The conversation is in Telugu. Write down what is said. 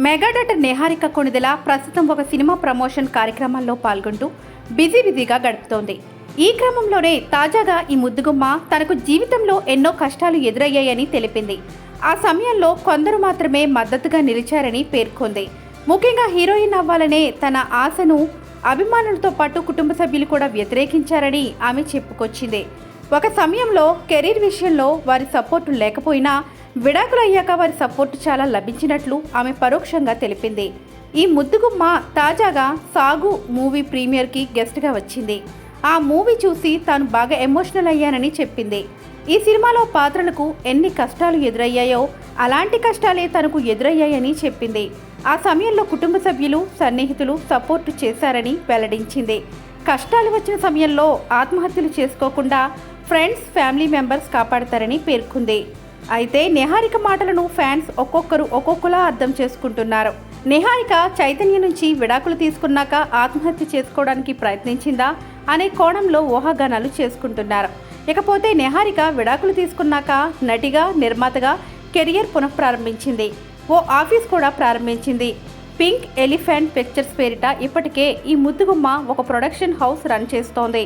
మెగాడటర్ నిహారిక కొణిదెల ప్రస్తుతం ఒక సినిమా ప్రమోషన్ కార్యక్రమాల్లో పాల్గొంటూ బిజీగా గడుపుతోంది. ఈ క్రమంలోనే తాజాగా ఈ ముద్దుగుమ్మ తనకు జీవితంలో ఎన్నో కష్టాలు ఎదురయ్యాయని తెలిపింది. ఆ సమయంలో కొందరు మాత్రమే మద్దతుగా నిలిచారని పేర్కొంది. ముఖ్యంగా హీరోయిన్ అవ్వాలనే తన ఆశను అభిమానులతో పాటు కుటుంబ సభ్యులు కూడా వ్యతిరేకించారని ఆమె చెప్పుకొచ్చింది. ఒక సమయంలో కెరీర్ విషయంలో వారి సపోర్టు లేకపోయినా విడాకులు అయ్యాక వారి సపోర్టు చాలా లభించినట్లు ఆమె పరోక్షంగా తెలిపింది. ఈ ముద్దుగుమ్మ తాజాగా సాగు మూవీ ప్రీమియర్కి గెస్ట్గా వచ్చింది. ఆ మూవీ చూసి తాను బాగా ఎమోషనల్ అయ్యానని చెప్పింది. ఈ సినిమాలో పాత్రలకు ఎన్ని కష్టాలు ఎదురయ్యాయో అలాంటి కష్టాలే తనకు ఎదురయ్యాయని చెప్పింది. ఆ సమయంలో కుటుంబ సభ్యులు సన్నిహితులు సపోర్టు చేశారని వెల్లడించింది. కష్టాలు వచ్చిన సమయంలో ఆత్మహత్యలు చేసుకోకుండా ఫ్రెండ్స్ ఫ్యామిలీ మెంబర్స్ కాపాడతారని పేర్కొంది. అయితే నిహారిక మాటలను ఫ్యాన్స్ ఒక్కొక్కరు ఒక్కొక్కలా అర్థం చేసుకుంటున్నారు. నిహారిక చైతన్య నుంచి విడాకులు తీసుకున్నాక ఆత్మహత్య చేసుకోవడానికి ప్రయత్నించిందా అనే కోణంలో ఊహాగానాలు చేసుకుంటున్నారు. ఇకపోతే నిహారిక విడాకులు తీసుకున్నాక నటిగా నిర్మాతగా కెరియర్ పునఃప్రారంభించింది. ఓ ఆఫీస్ కూడా ప్రారంభించింది. పింక్ ఎలిఫెంట్ పిక్చర్స్ పేరిట ఇప్పటికే ఈ ముద్దుగుమ్మ ఒక ప్రొడక్షన్ హౌస్ రన్ చేస్తోంది.